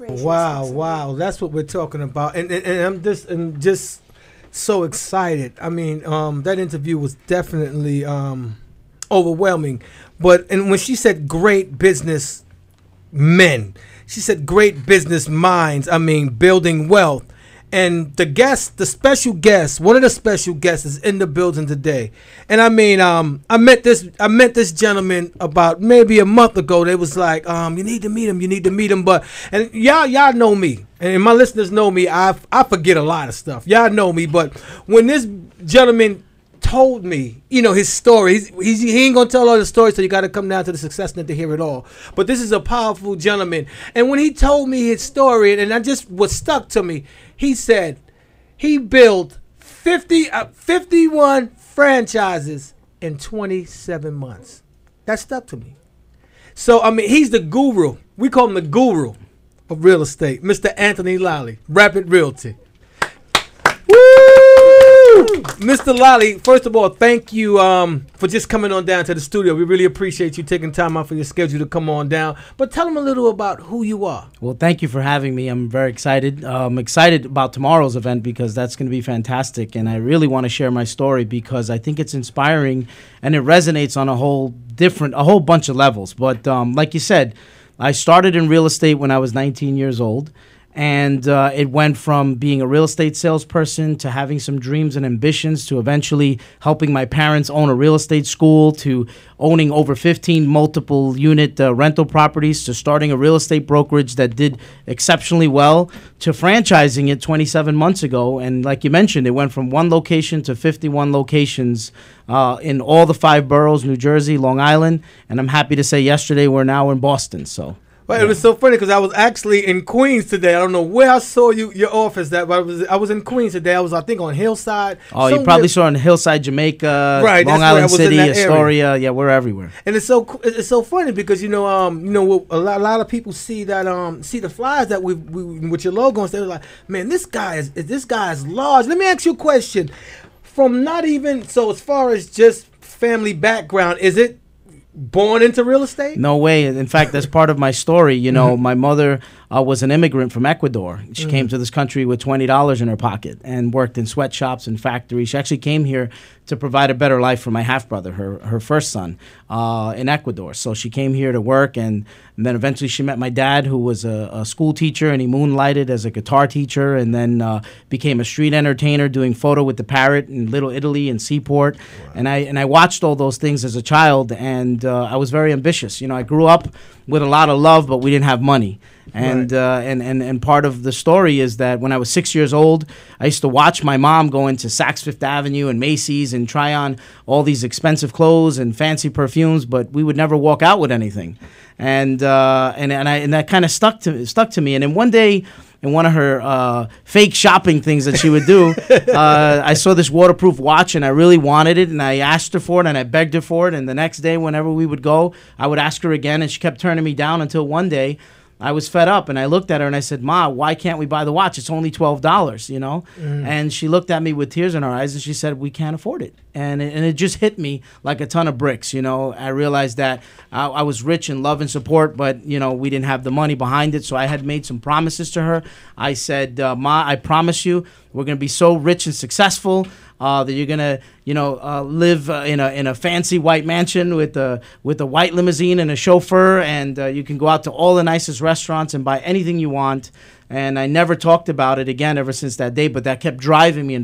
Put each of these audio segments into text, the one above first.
Wow, wow, that's what we're talking about, and I'm just so excited. I mean, that interview was definitely overwhelming, and when she said great business men, she said great business minds. I mean, building wealth. And the special guest, one of the special guests is in the building today. And I mean, I met this gentleman about maybe a month ago. They was like, you need to meet him, you need to meet him. But, and y'all know me, and my listeners know me. I forget a lot of stuff. Y'all know me, but when this gentleman told me, his story, he ain't gonna tell all the story, so you got to come down to the Success Net to hear it all. But this is a powerful gentleman, and when he told me his story, and I just was stuck to me. He said he built 51 franchises in 27 months. That stuck to me. So, I mean, he's the guru. We call him the guru of real estate, Mr. Anthony Lolli, Rapid Realty. Mr. Lolli, first of all, thank you for just coming on down to the studio. We really appreciate you taking time out for your schedule to come on down. But tell them a little about who you are. Well, thank you for having me. I'm very excited. I'm excited about tomorrow's event because that's going to be fantastic. And I really want to share my story because I think it's inspiring and it resonates on a whole bunch of levels. But like you said, I started in real estate when I was 19 years old. And it went from being a real estate salesperson to having some dreams and ambitions to eventually helping my parents own a real estate school to owning over 15 multiple unit rental properties to starting a real estate brokerage that did exceptionally well to franchising it 27 months ago. And like you mentioned, it went from one location to 51 locations in all the 5 boroughs, New Jersey, Long Island. And I'm happy to say yesterday we're now in Boston. So. Well, it was so funny because I was actually in Queens today. I don't know where I saw your office but I was in Queens today. I was, I think, on Hillside. Oh, you probably saw on Hillside, Jamaica, right, Long Island City, Astoria. Yeah, we're everywhere. And it's so funny because a lot of people see that see the flyers that we with your logo and they're like, man, this guy is large. Let me ask you a question. From not even so as far as just family background, is it born into real estate? No way. In fact, that's part of my story. My mother was an immigrant from Ecuador. She came to this country with $20 in her pocket and worked in sweatshops and factories. She actually came here to provide a better life for my half-brother, her first son, in Ecuador. So she came here to work, and then eventually she met my dad, who was a school teacher, and he moonlighted as a guitar teacher, and then became a street entertainer doing Photo with the Parrot in Little Italy and Seaport. Wow. And I watched all those things as a child, and I was very ambitious. I grew up with a lot of love, but we didn't have money. And, right. And part of the story is that when I was 6 years old, I used to watch my mom go into Saks Fifth Avenue and Macy's and try on all these expensive clothes and fancy perfumes, but we would never walk out with anything. And that kind of stuck to me. And then one day, in one of her fake shopping things that she would do, I saw this waterproof watch, and I really wanted it, and I asked her for it, and I begged her for it, and the next day, whenever we would go, I would ask her again, and she kept turning me down until one day, I was fed up, and I looked at her, and I said, Ma, why can't we buy the watch? It's only $12, And she looked at me with tears in her eyes, and she said, we can't afford it. And it just hit me like a ton of bricks, I realized that I was rich in love and support, but, we didn't have the money behind it, so I had made some promises to her. I said, Ma, I promise you, we're going to be so rich and successful that you're gonna, live in a fancy white mansion with a white limousine and a chauffeur, and you can go out to all the nicest restaurants and buy anything you want. And I never talked about it again ever since that day, but that kept driving me.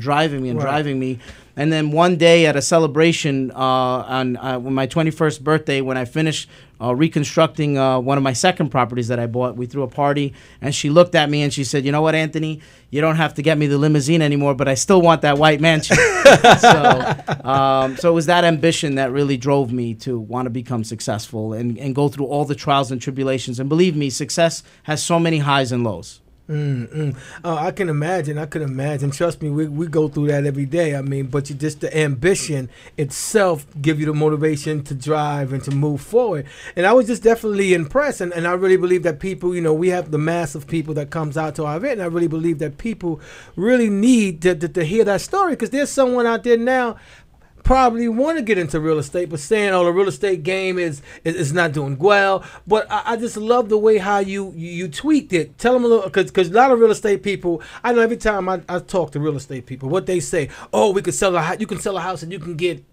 And then one day at a celebration on my 21st birthday, when I finished reconstructing one of my second properties that I bought, we threw a party, and she looked at me and she said, you know what, Anthony, you don't have to get me the limousine anymore, but I still want that white mansion. So it was that ambition that really drove me to want to become successful and go through all the trials and tribulations. And believe me, success has so many highs and lows. I can imagine. Trust me, we go through that every day. I mean, but just the ambition itself give you the motivation to drive and to move forward. And I was just definitely impressed. And I really believe that people, we have the mass of people that comes out to our event. And I really believe that people really need to hear that story, because there's someone out there now probably want to get into real estate, but saying, "Oh, the real estate game is not doing well." But I just love the way how you tweaked it. Tell them a little, because a lot of real estate people, I know every time I talk to real estate people, what they say, "Oh, we could sell you can sell a house and you can get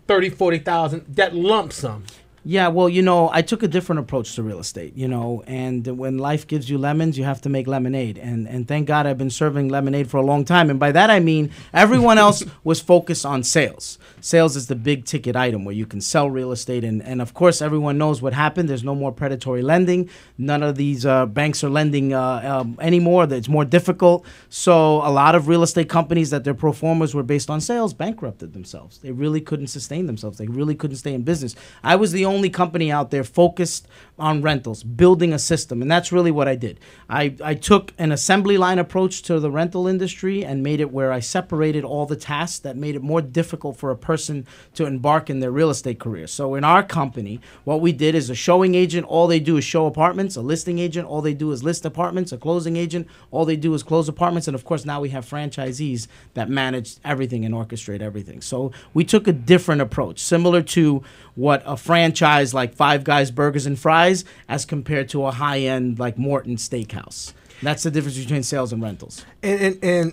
30, 40,000 that lump sum." Yeah, well, I took a different approach to real estate, and when life gives you lemons, you have to make lemonade. And thank God I've been serving lemonade for a long time. And by that, I mean everyone else was focused on sales. Sales is the big ticket item where you can sell real estate. And of course, everyone knows what happened. There's no more predatory lending. None of these banks are lending anymore. It's more difficult. So a lot of real estate companies that their pro formas were based on sales bankrupted themselves. They really couldn't sustain themselves. They really couldn't stay in business. I was the only company out there focused on rentals, building a system, and that's really what I did. I took an assembly line approach to the rental industry and made it where I separated all the tasks that made it more difficult for a person to embark in their real estate career. So in our company, what we did is a showing agent, all they do is show apartments, a listing agent, all they do is list apartments, a closing agent, all they do is close apartments, and of course now we have franchisees that manage everything and orchestrate everything. So we took a different approach, similar to what a franchise like Five Guys Burgers and Fries as compared to a high-end like Morton Steakhouse. That's the difference between sales and rentals. And we're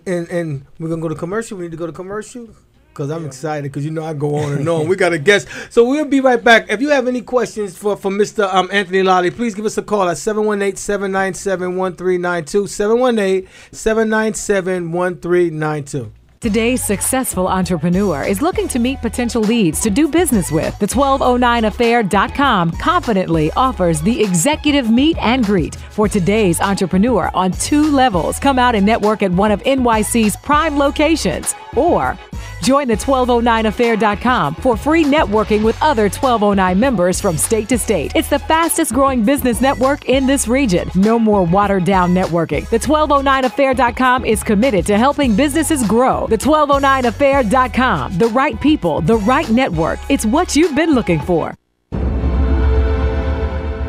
going to go to commercial. We need to go to commercial because I'm excited because I go on and on. We got a guest. So we'll be right back. If you have any questions for Mr. Anthony Lolli, please give us a call at 718-797-1392, 718-797-1392. Today's successful entrepreneur is looking to meet potential leads to do business with. The 1209affair.com confidently offers the executive meet and greet for today's entrepreneur on 2 levels. Come out and network at one of NYC's prime locations, or join the 1209affair.com for free networking with other 1209 members from state to state. It's the fastest growing business network in this region. No more watered down networking. The 1209affair.com is committed to helping businesses grow. The 1209affair.com. The right people, the right network. It's what you've been looking for.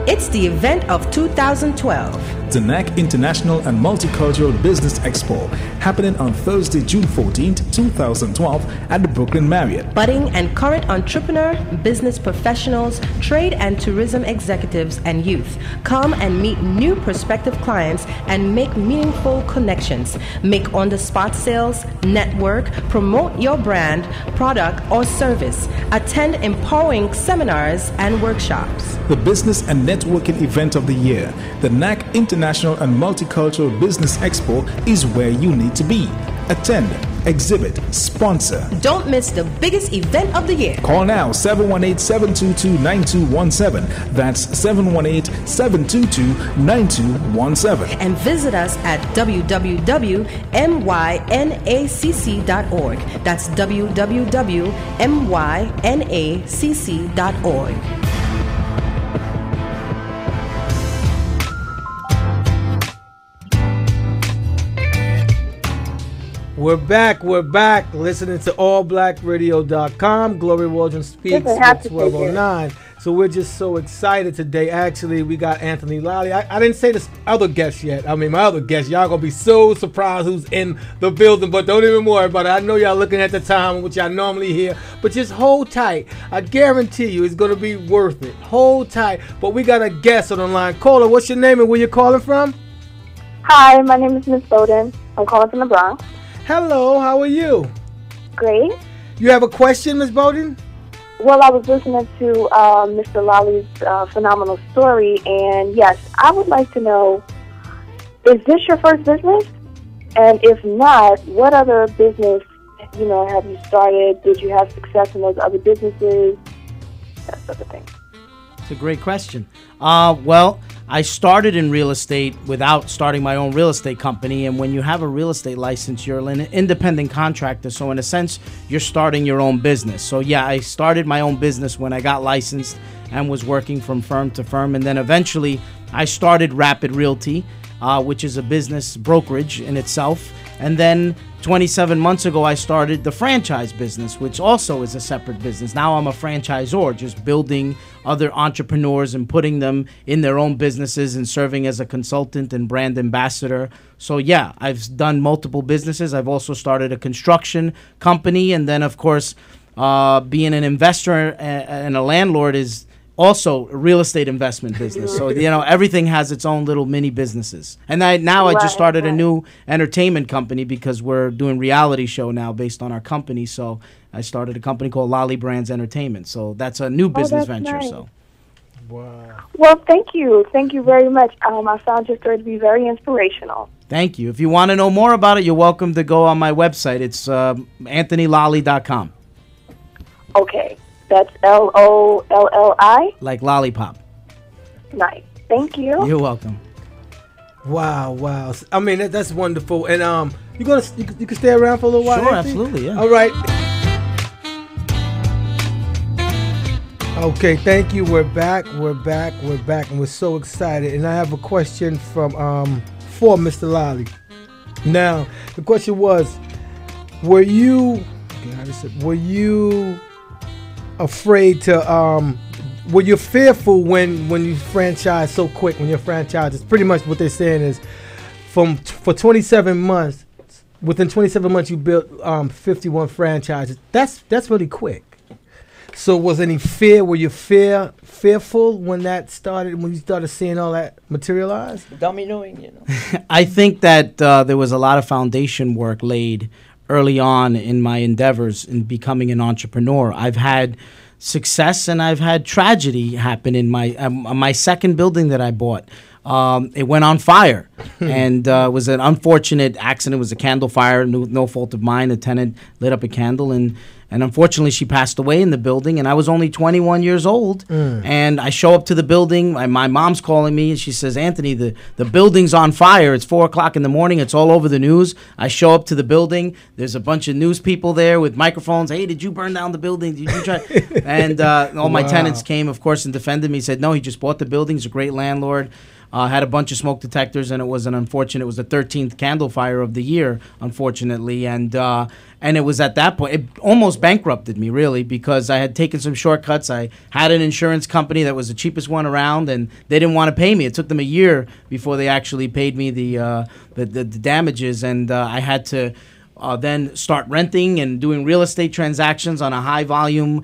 It's the event of 2012. The NAC International and Multicultural Business Expo, happening on Thursday, June 14th, 2012 at the Brooklyn Marriott. Budding and current entrepreneur, business professionals, trade and tourism executives, and youth come and meet new prospective clients and make meaningful connections. Make on-the-spot sales, network, promote your brand, product, or service. Attend empowering seminars and workshops. The business and networking event of the year, the NAC International and Multicultural Business Expo, is where you need to be. Attend, exhibit, sponsor. Don't miss the biggest event of the year. Call now 718-722-9217. That's 718-722-9217. And visit us at www.mynacc.org. That's www.mynacc.org. We're back listening to allblackradio.com. Glory Waldron speaks with 1209. So we're just so excited today. Actually, we got Anthony Lolli. I didn't say this other guest yet. I mean, my other guest, y'all gonna be so surprised who's in the building, but don't even worry about it. I know y'all looking at the time, which y'all normally hear, but just hold tight. I guarantee you it's gonna be worth it. Hold tight. But we got a guest on the line. Caller, what's your name and where you calling from? Hi, my name is Miss Bowden. I'm calling from the Bronx. Hello, how are you? Great. You have a question, Ms. Bowden? Well, I was listening to Mr. Lolli's phenomenal story, and yes, I would like to know, is this your first business? And if not, what other business, have you started? Did you have success in those other businesses? That sort of thing. It's a great question. Well, I started in real estate without starting my own real estate company. And when you have a real estate license, you're an independent contractor. So in a sense, you're starting your own business. So yeah, I started my own business when I got licensed and was working from firm to firm. And then eventually I started Rapid Realty, which is a business brokerage in itself. And then 27 months ago, I started the franchise business, which also is a separate business. Now I'm a franchisor, just building other entrepreneurs and putting them in their own businesses and serving as a consultant and brand ambassador. So yeah, I've done multiple businesses. I've also started a construction company. And then, of course, being an investor and a landlord is also a real estate investment business. So, everything has its own little mini businesses. And I just started a new entertainment company because we're doing reality show now based on our company. So I started a company called Lolli Brands Entertainment. So that's a new business venture. Nice. So. Wow. Well, thank you. Thank you very much. I found your story to be very inspirational. Thank you. If you want to know more about it, you're welcome to go on my website. It's AnthonyLolli.com. Okay. That's Lolli? Like lollipop. Nice. Thank you. You're welcome. Wow. I mean, that's wonderful. And you can stay around for a little while? Sure, Anthony? absolutely, yeah. All right. Okay, thank you. We're back, and we're so excited. And I have a question for Mr. Lolli. Now, the question was, were you afraid to were you fearful when you franchise so quick? When your franchise is pretty much what they're saying is for 27 months. Within 27 months, you built 51 franchises. That's really quick. So was any fear? Were you fearful when that started? When you started seeing all that materialize? Dominoing, I think that there was a lot of foundation work laid early on in my endeavors in becoming an entrepreneur. I've had success and I've had tragedy happen in my second building that I bought. It went on fire, and it was an unfortunate accident. It was a candle fire, no fault of mine. The tenant lit up a candle, and unfortunately she passed away in the building, and I was only 21 years old. And I show up to the building, my mom's calling me, and she says, Anthony, the building's on fire. It's 4 o'clock in the morning. It's all over the news. I show up to the building. There's a bunch of news people there with microphones. Hey, did you burn down the building? Did you try? And all my tenants came, of course, and defended me. Said, no, he just bought the building. He's a great landlord. Had a bunch of smoke detectors, and it was the 13th candle fire of the year, unfortunately. And it was at that point, it almost bankrupted me, really, because I had taken some shortcuts. I had an insurance company that was the cheapest one around, and they didn't want to pay me. It took them a year before they actually paid me the damages, and I had to then start renting and doing real estate transactions on a high volume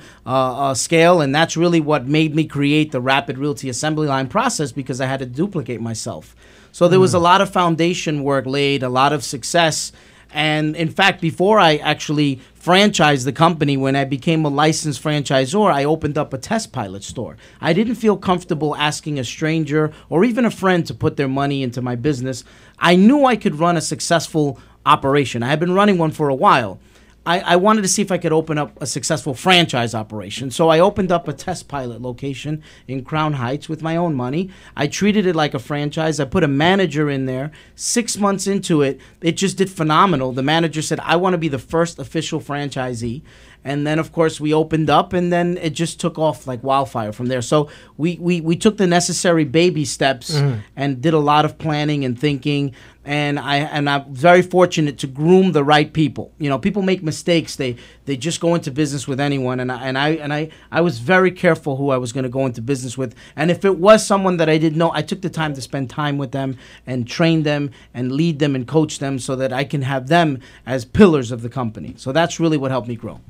scale. And that's really what made me create the Rapid Realty Assembly Line process, because I had to duplicate myself. So there was a lot of foundation work laid, a lot of success. And in fact, before I actually franchised the company, when I became a licensed franchisor, I opened up a test pilot store. I didn't feel comfortable asking a stranger or even a friend to put their money into my business. I knew I could run a successful operation. I had been running one for a while. I wanted to see if I could open up a successful franchise operation. So I opened up a test pilot location in Crown Heights with my own money. I treated it like a franchise. I put a manager in there. 6 months into it, it just did phenomenal. The manager said, I want to be the first official franchisee. And then, of course, we opened up, and then it just took off like wildfire from there. So we took the necessary baby steps and did a lot of planning and thinking. And I'm very fortunate to groom the right people. People make mistakes. They just go into business with anyone. And I was very careful who I was going to go into business with. And if it was someone that I didn't know, I took the time to spend time with them and train them and lead them and coach them so that I can have them as pillars of the company. So that's really what helped me grow.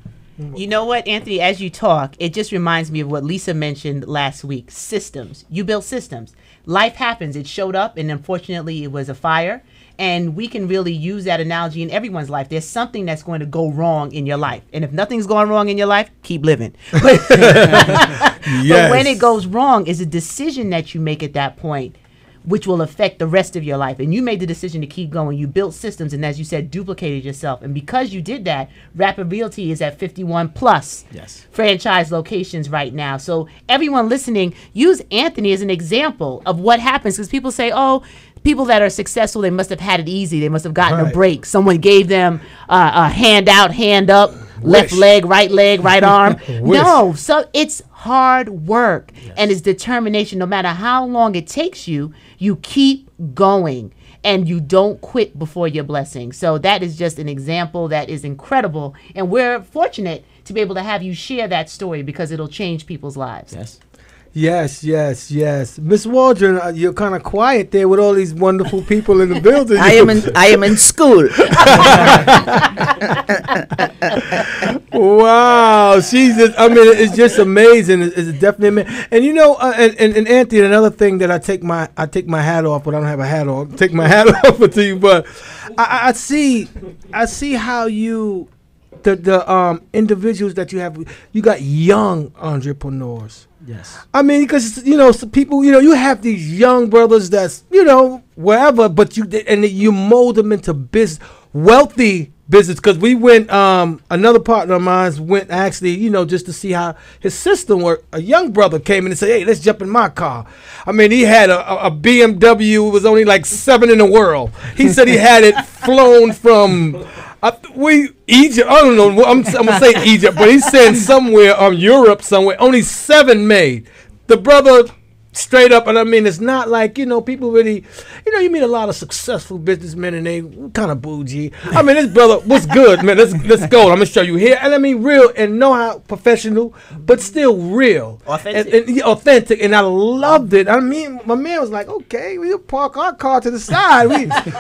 You know what, Anthony, as you talk, it just reminds me of what Lisa mentioned last week. Systems. You build systems. Life happens. It showed up, and unfortunately, it was a fire. And we can really use that analogy in everyone's life. There's something that's going to go wrong in your life. And if nothing's going wrong in your life, keep living. But when it goes wrong, is a decision that you make at that point, which will affect the rest of your life. And you made the decision to keep going. You built systems, and as you said, duplicated yourself. And because you did that, Rapid Realty is at 51 plus franchise locations right now. So everyone listening, use Anthony as an example of what happens, because people say, oh, people that are successful, they must have had it easy. They must have gotten a break. Someone gave them a hand out, hand up, left leg, right arm. No, so it's hard work and it's determination. No matter how long it takes you, you keep going and you don't quit before your blessing. So that is just an example that is incredible. And we're fortunate to be able to have you share that story, because it'll change people's lives. Yes. Miss Waldron, you're kind of quiet there with all these wonderful people in the building. I am in school. Wow, she's just, I mean, it's just amazing. It's definitely, and you know, and Anthony, another thing that I take my hat off, but I don't have a hat on. Take my hat off to you, but I see how you, the individuals that you have, you got young entrepreneurs. Yes. I mean, because you know, some people, you know, you have these young brothers that's, you know, wherever, but you mold them into wealthy business. Because we went, another partner of mine went actually, you know, just to see how his system worked. A young brother came in and said, "Hey, let's jump in my car." I mean, he had a BMW. It was only like 7 in the world. He said he had it flown from Egypt. I don't know. I'm gonna say Egypt, but he's saying somewhere Europe, somewhere. Only 7 made. The brother straight up, and I mean, it's not like, you know, people really, you know, you meet a lot of successful businessmen and they kind of bougie. I mean, this brother was good, man. Let's go. I'm gonna show you here, and I mean, real and know how professional, but still real, authentic, and authentic. And I loved it. I mean, my man was like, "Okay, we'll park our car to the side.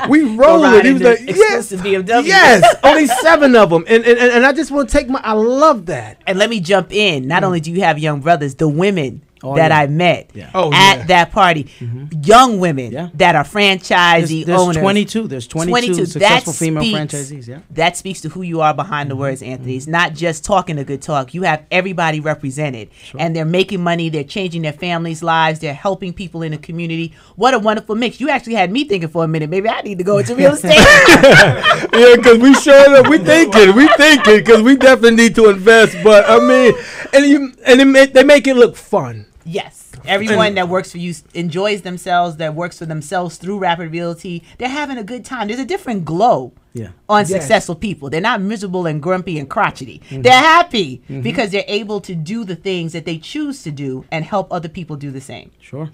We roll it." He was like, "Yes, BMW. yes." Only 7 of them, and I just want to take I love that. And let me jump in. Not only do you have young brothers, the women I met at that party, young women that are franchisee owners. There's 22 successful female franchisees. Yeah, that speaks to who you are behind the words, Anthony. It's not just talking a good talk. You have everybody represented, and they're making money. They're changing their families' lives. They're helping people in the community. What a wonderful mix! You actually had me thinking for a minute. Maybe I need to go into real estate. Yeah, because we showing up. We thinking, because we definitely need to invest. But I mean, they make it look fun. Yes. Everyone that works for you enjoys themselves, that works for themselves through Rapid Realty. They're having a good time. There's a different glow on successful people. They're not miserable and grumpy and crotchety. They're happy because they're able to do the things that they choose to do and help other people do the same. Sure.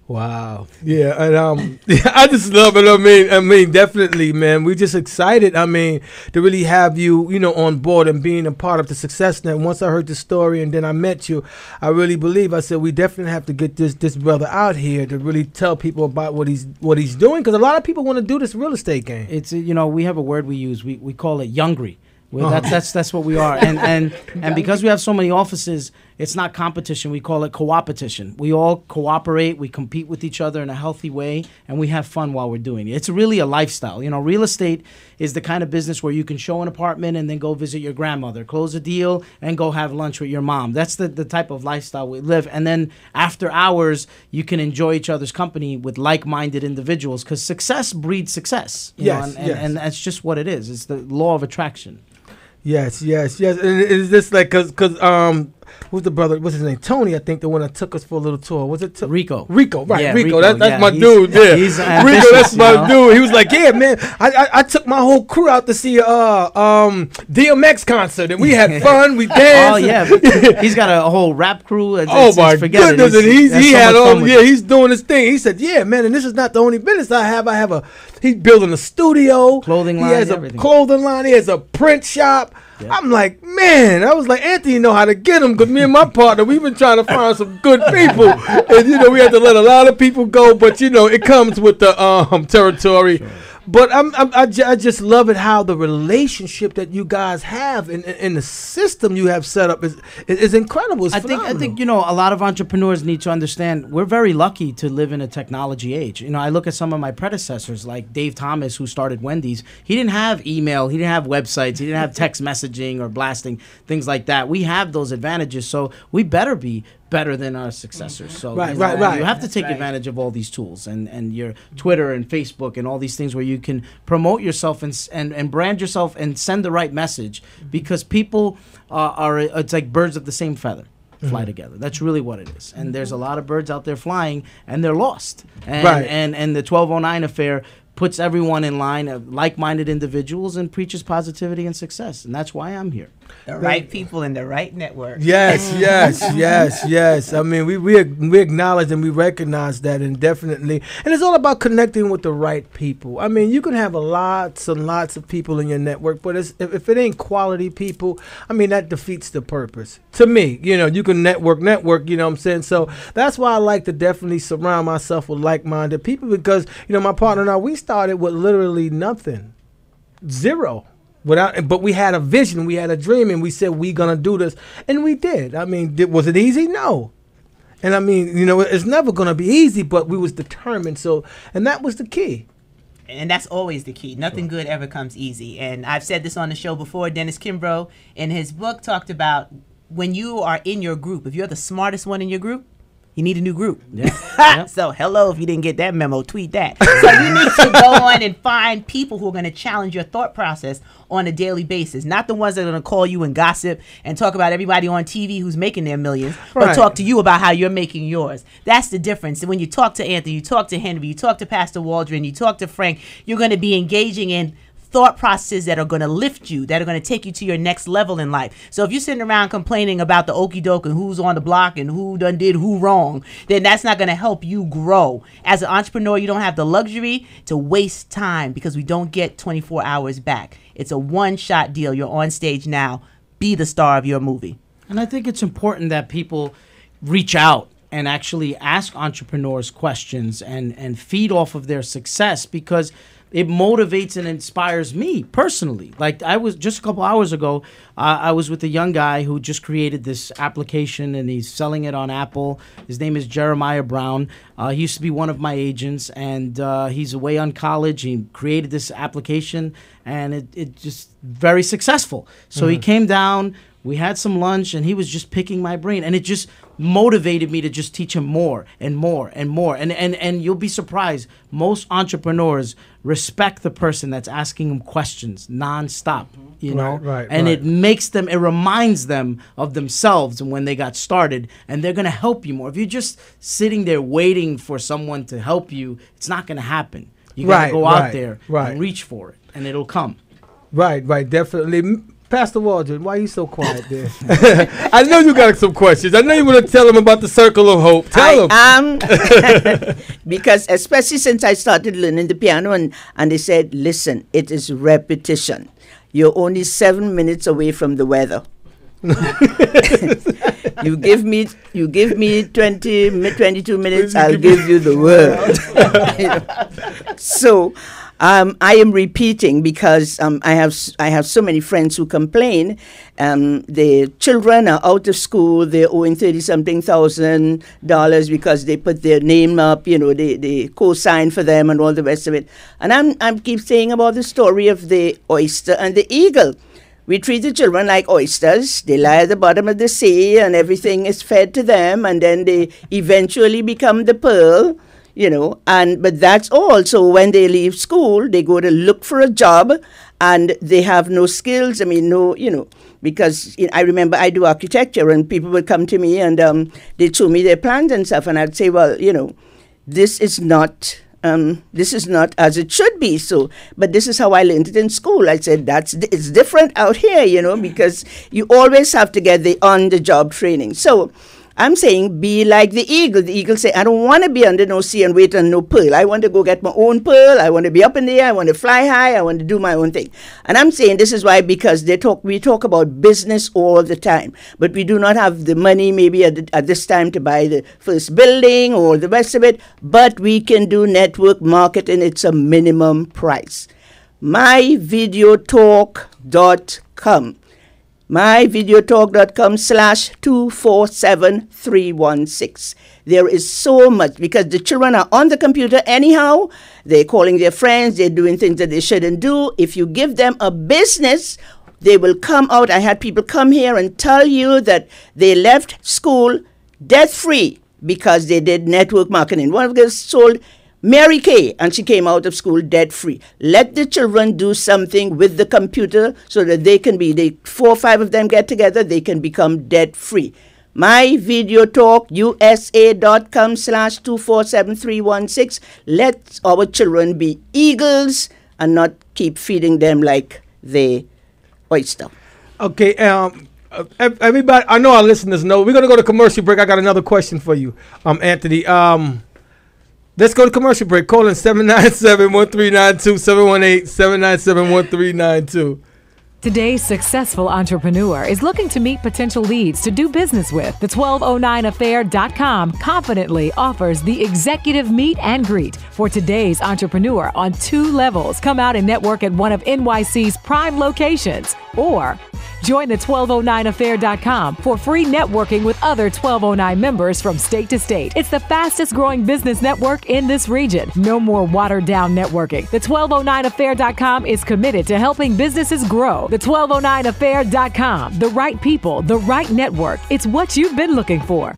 Wow. Yeah, and I just love it. I mean, definitely, man. We just excited. I mean, to really have you, you know, on board and being a part of the success net. Once I heard the story and then I met you, I really believe. I said we definitely have to get this brother out here to really tell people about what he's doing, because a lot of people want to do this real estate game. It's you know, we have a word we use. We call it youngry. Well, that's what we are, and because we have so many offices, it's not competition. We call it co-opetition. We all cooperate. We compete with each other in a healthy way, and we have fun while we're doing it. It's really a lifestyle. You know, real estate is the kind of business where you can show an apartment and then go visit your grandmother, close a deal, and go have lunch with your mom. That's the type of lifestyle we live. And then after hours, you can enjoy each other's company with like-minded individuals, because success breeds success. And that's just what it is. It's the law of attraction. Yes. And it's just like, cause who's the brother? What's his name? Tony, I think, the one that took us for a little tour. Was it Rico? Rico, right? Yeah, Rico. That's my dude. Yeah, he's Rico. That's my dude. He was like, "Yeah, man, I took my whole crew out to see DMX concert, and we had fun. We danced." Oh yeah, he's got a whole rap crew. My goodness! And he had he's doing his thing. He said, "Yeah, man, and this is not the only business I have. He's building a studio, clothing line. He has everything. A clothing line. He has a print shop." Yep. I'm like, man, I was like, Anthony know how to get them, because me and my partner, we've been trying to find some good people. And, you know, we had to let a lot of people go, but, you know, it comes with the territory. Sure. But I just love it, how the relationship that you guys have and the system you have set up is incredible. It's phenomenal. I think, you know, a lot of entrepreneurs need to understand we're very lucky to live in a technology age. You know, I look at some of my predecessors, like Dave Thomas, who started Wendy's. He didn't have email. He didn't have websites. He didn't have text messaging or blasting, things like that. We have those advantages, so we better be better than our successors. So right. You have to take advantage of all these tools and your Twitter and Facebook and all these things where you can promote yourself and brand yourself and send the right message, because people it's like birds of the same feather fly together. That's really what it is. And there's a lot of birds out there flying and they're lost. And the 1209 affair puts everyone in line of like-minded individuals and preaches positivity and success. And that's why I'm here. The right people in the right network. Yes. I mean, we acknowledge and we recognize that, and definitely. And it's all about connecting with the right people. I mean, you can have lots and lots of people in your network, but if it ain't quality people, I mean, that defeats the purpose. To me, you know, you can network, you know what I'm saying? So that's why I like to definitely surround myself with like-minded people, because, you know, my partner and I, we started with literally nothing. Zero. But we had a vision, we had a dream, and we said we're gonna do this, and we did. I mean, was it easy? No. And I mean, it's never gonna be easy, but we was determined. So, and that was the key. And that's always the key. Nothing good ever comes easy. And I've said this on the show before. Dennis Kimbrough, in his book, talked about when you are in your group, if you're the smartest one in your group, you need a new group. Yeah. So, hello, if you didn't get that memo, tweet that. So you need to go on and find people who are going to challenge your thought process on a daily basis. Not the ones that are going to call you and gossip and talk about everybody on TV who's making their millions, but talk to you about how you're making yours. That's the difference. And when you talk to Anthony, you talk to Henry, you talk to Pastor Waldron, you talk to Frank, you're going to be engaging in thought processes that are going to lift you, that are going to take you to your next level in life. So if you're sitting around complaining about the okie doke and who's on the block and who done did who wrong, then that's not going to help you grow. As an entrepreneur, you don't have the luxury to waste time because we don't get 24 hours back. It's a one-shot deal. You're on stage now. Be the star of your movie. And I think it's important that people reach out and actually ask entrepreneurs questions and feed off of their success, because it motivates and inspires me personally. Like, I was just a couple hours ago, I was with a young guy who just created this application and he's selling it on Apple. His name is Jeremiah Brown. He used to be one of my agents, and he's away on college. He created this application and it just very successful. So he came down, we had some lunch, and he was just picking my brain, and it just motivated me to just teach him more and more and more. And you'll be surprised, most entrepreneurs respect the person that's asking them questions nonstop, you know? Right. It makes them, it reminds them of themselves and when they got started, and they're going to help you more. If you're just sitting there waiting for someone to help you, it's not going to happen. You got to go out there and reach for it, and it'll come. Right, definitely. Pastor Waldron, why are you so quiet there? I know you got some questions. I know you want to tell them about the Circle of Hope. Tell them. Because especially since I started learning the piano, and they said, listen, it is repetition. You're only 7 minutes away from the weather. You give me 22 minutes, I'll give you the world. So I am repeating because I have so many friends who complain. The children are out of school. They're owing $30-something thousand because they put their name up. They co-sign for them and all the rest of it. And I keep saying about the story of the oyster and the eagle. We treat the children like oysters. They lie at the bottom of the sea, and everything is fed to them, and then they eventually become the pearl. But that's all. So when they leave school, they go to look for a job, and they have no skills. Because I remember I do architecture, and people would come to me and they'd show me their plans and stuff, and I'd say, well, this is not as it should be. So, but this is how I learned it in school. I said it's different out here, because you always have to get the on-the-job training. So I'm saying be like the eagle. The eagle say, I don't want to be under no sea and wait on no pearl. I want to go get my own pearl. I want to be up in the air. I want to fly high. I want to do my own thing. And I'm saying this is why, because we talk about business all the time, but we do not have the money maybe at this time to buy the first building or the rest of it, but we can do network marketing. It's a minimum price. myvideotalk.com. myvideotalk.com/247316. There is so much, because the children are on the computer anyhow. They're calling their friends. They're doing things that they shouldn't do. If you give them a business, they will come out. I had people come here and tell you that they left school debt-free because they did network marketing. One of them sold Mary Kay, and she came out of school debt-free. Let the children do something with the computer so that they can be, 4 or 5 of them get together, they can become debt-free. myvideotalkusa.com/247316. Let our children be eagles and not keep feeding them like the oyster. Okay, everybody, I know our listeners know. We're going to go to commercial break. I got another question for you, Anthony. Let's go to commercial break. Call in 797-1392, 718-797-1392. Today's successful entrepreneur is looking to meet potential leads to do business with. The 1209affair.com confidently offers the executive meet and greet for today's entrepreneur on 2 levels. Come out and network at one of NYC's prime locations, or join the 1209affair.com for free networking with other 1209 members from state to state. It's the fastest growing business network in this region. No more watered down networking. The 1209affair.com is committed to helping businesses grow. The 1209affair.com. The right people, the right network. It's what you've been looking for.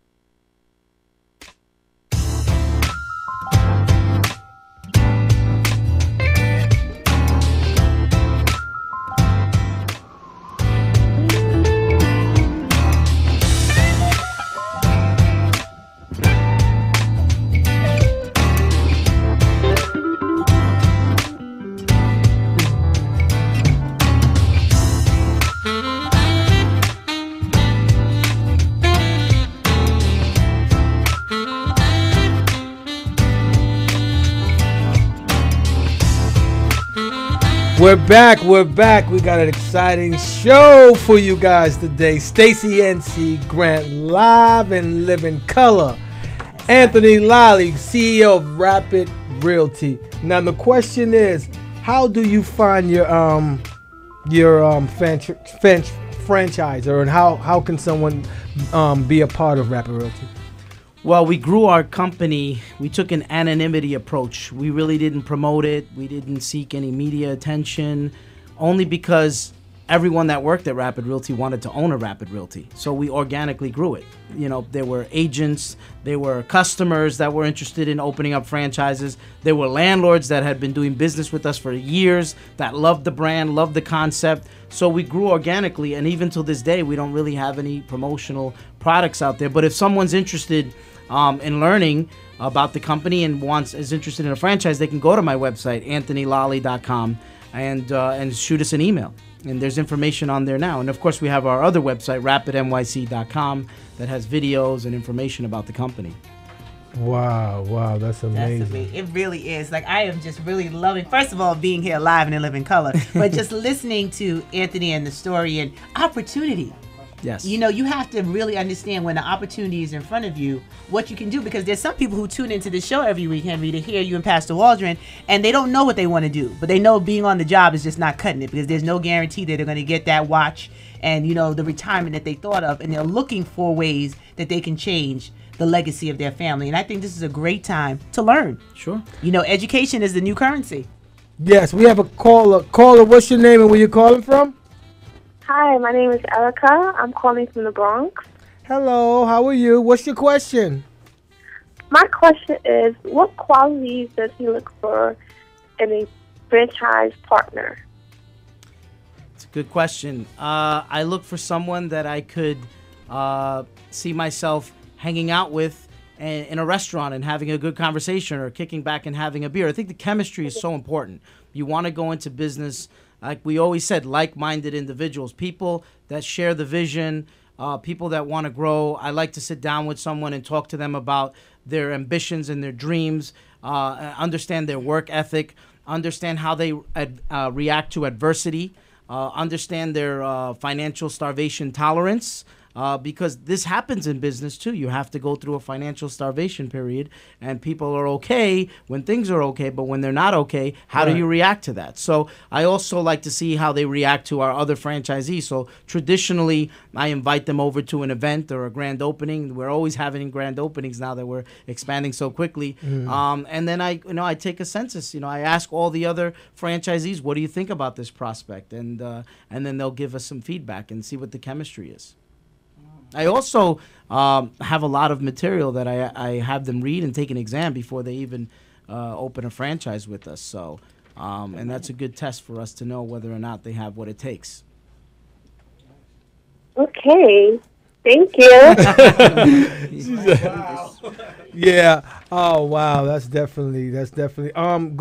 We're back. We got an exciting show for you guys today. Stacey NC Grant, live and live in color. Anthony Lolli, CEO of Rapid Realty. Now the question is, how do you find your franchisor, and how can someone be a part of Rapid Realty? Well, we grew our company. We took an anonymity approach. We really didn't promote it. We didn't seek any media attention, only because everyone that worked at Rapid Realty wanted to own a Rapid Realty. So we organically grew it. You know, there were agents, there were customers that were interested in opening up franchises. There were landlords that had been doing business with us for years that loved the brand, loved the concept. So we grew organically, and even till this day, we don't really have any promotional products out there. But if someone's interested in learning about the company and is interested in a franchise, they can go to my website, anthonylolli.com, and shoot us an email. And there's information on there now. And of course, we have our other website, rapidnyc.com, that has videos and information about the company. Wow, that's amazing. It really is. Like, I am just really loving, first of all, being here live and in living color, but just listening to Anthony and the story and opportunity. Yes. You know, you have to really understand when the opportunity is in front of you, what you can do, because there's some people who tune into this show every week, Henry, to hear you and Pastor Waldron, and they don't know what they want to do, but they know being on the job is just not cutting it, because there's no guarantee that they're going to get that watch and, you know, the retirement that they thought of, and they're looking for ways that they can change the legacy of their family. And I think this is a great time to learn. Sure. You know, education is the new currency. Yes, we have a caller. Caller, what's your name and where you calling from? Hi, my name is Erica. I'm calling from the Bronx. Hello, how are you? What's your question? My question is, what qualities does he look for in a franchise partner? It's a good question. I look for someone that I could see myself hanging out with in a restaurant and having a good conversation, or kicking back and having a beer. I think the chemistry is so important. You want to go into business, like we always said, like-minded individuals, people that share the vision, people that want to grow. I like to sit down with someone and talk to them about their ambitions and their dreams, understand their work ethic, understand how they react to adversity, understand their financial starvation tolerance, because this happens in business too. You have to go through a financial starvation period, and people are okay when things are okay, but when they're not okay, how do you react to that? So I also like to see how they react to our other franchisees. So traditionally, I invite them over to an event or a grand opening. We're always having grand openings now that we're expanding so quickly. And then I take a census. I ask all the other franchisees, what do you think about this prospect? And then they'll give us some feedback and see what the chemistry is. I also have a lot of material that I have them read and take an exam before they even open a franchise with us. So, and that's a good test for us to know whether or not they have what it takes. Okay. Thank you. Yeah. Oh, wow. That's definitely. Go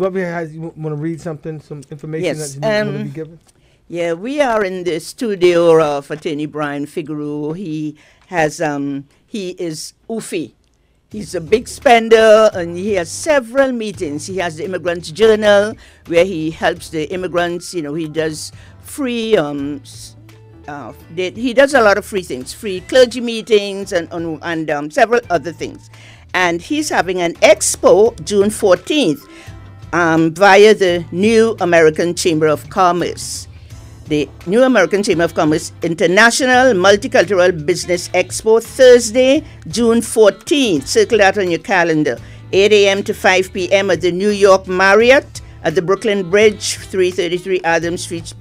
ahead. You want to read something, some information Yes, that you want to be given? Yeah, we are in the studio of Attorney Brian Figueroa. He is Ufi. He's a big spender, and he has several meetings. He has the Immigrants Journal, where he helps the immigrants. He does free. He does a lot of free things, free clergy meetings and several other things. And he's having an expo June 14th via the New American Chamber of Commerce. The New American Chamber of Commerce International Multicultural Business Expo, Thursday, June 14th. Circle that on your calendar. 8 a.m. to 5 p.m. at the New York Marriott at the Brooklyn Bridge, 333 Adams Street,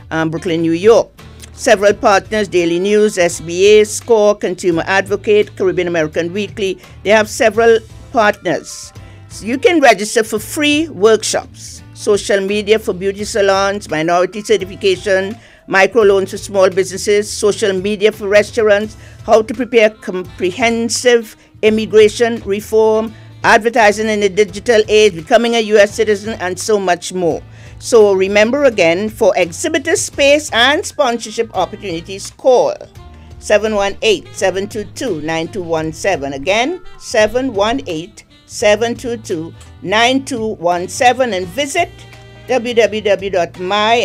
Brooklyn, New York. Several partners: Daily News, SBA, SCORE, Consumer Advocate, Caribbean American Weekly. They have several partners. So you can register for free workshops: social media for beauty salons, minority certification, microloans for small businesses, social media for restaurants, how to prepare comprehensive immigration reform, advertising in the digital age, becoming a U.S. citizen, and so much more. So remember again, for exhibitor space and sponsorship opportunities, call 718-722-9217. Again, 718-722-9217, and visit www.NAC,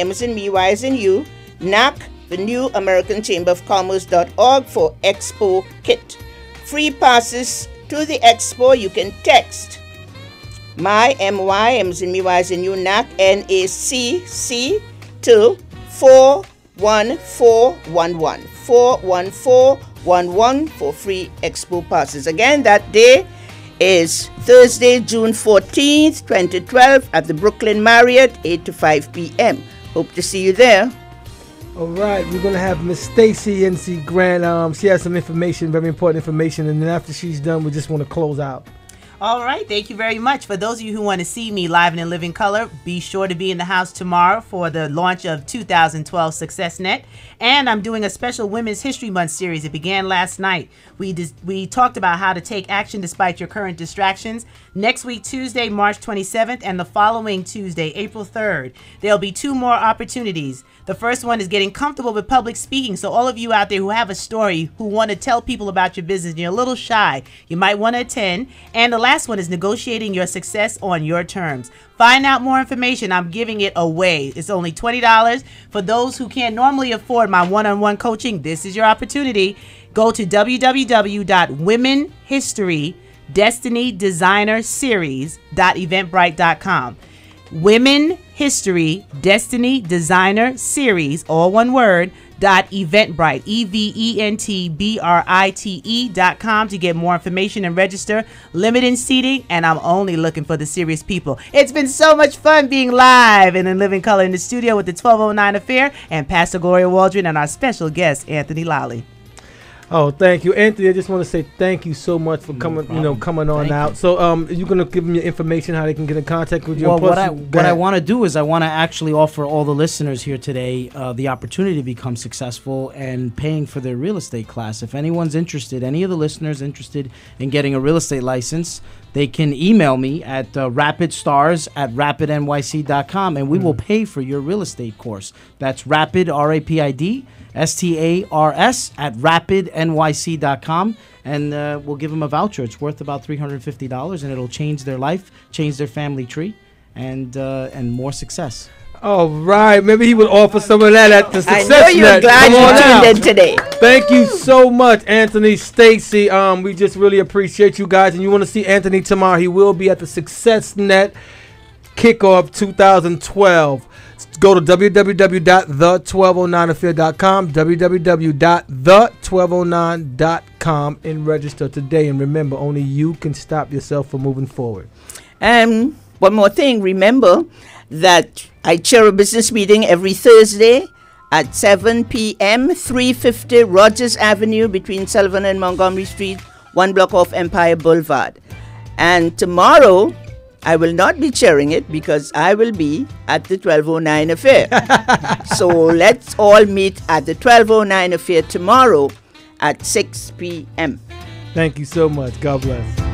the New American Chamber of Commerce.org for Expo Kit. Free passes to the expo. You can text NAC, NACC to 41411 41411 for free expo passes. Again, that day is Thursday, June 14th, 2012 at the Brooklyn Marriott, 8 to 5 p.m. Hope to see you there. All right, we're going to have Miss Stacy N.C. Grant. She has some information, very important information, and then after she's done, we just want to close out. All right, thank you very much. For those of you who want to see me live and in living color, be sure to be in the house tomorrow for the launch of 2012 SuccessNet. And I'm doing a special Women's History Month series. It began last night. We talked about how to take action despite your current distractions. Next week, Tuesday, March 27th, and the following Tuesday, April 3rd, there'll be 2 more opportunities. The first one is getting comfortable with public speaking. So all of you out there who have a story, who want to tell people about your business, and you're a little shy, you might want to attend. And the last one is negotiating your success on your terms. Find out more information. I'm giving it away. It's only $20. For those who can't normally afford my one-on-one coaching, this is your opportunity. Go to www.womenhistoryDestinyDesignerSeries.eventbrite.com. Women History Destiny Designer Series, all one word, .eventbrite, EVENTBRITE.com to get more information and register. Limited seating, and I'm only looking for the serious people. It's been so much fun being live and in living color in the studio with the 1209 Affair and Pastor Gloria Waldron and our special guest, Anthony Lolli. Oh, thank you, Anthony. I just want to say thank you so much for coming on out. So, you're gonna give them your information, how they can get in contact with you. Well, what I want to do is I want to actually offer all the listeners here today the opportunity to become successful and paying for their real estate class. If anyone's interested, any of the listeners interested in getting a real estate license, they can email me at rapidstars@rapidnyc.com, and we will pay for your real estate course. That's rapid, RAPID, STARS @rapidnyc.com, and we'll give them a voucher. It's worth about $350, and it'll change their life, change their family tree, and more success. All right, maybe he would offer some of that at the Success Net. I know you're glad you tuned in today. Thank you so much, Anthony, Stacy. We just really appreciate you guys, and you want to see Anthony tomorrow, he will be at the Success Net Kickoff 2012. Go to www.the1209affair.com, www.the1209.com, and register today. And remember, only you can stop yourself from moving forward. And one more thing, remember that I chair a business meeting every Thursday at 7 p.m., 350 Rogers Avenue between Sullivan and Montgomery Street, 1 block off Empire Boulevard. And tomorrow, I will not be chairing it because I will be at the 1209 Affair. So let's all meet at the 1209 Affair tomorrow at 6 p.m. Thank you so much. God bless.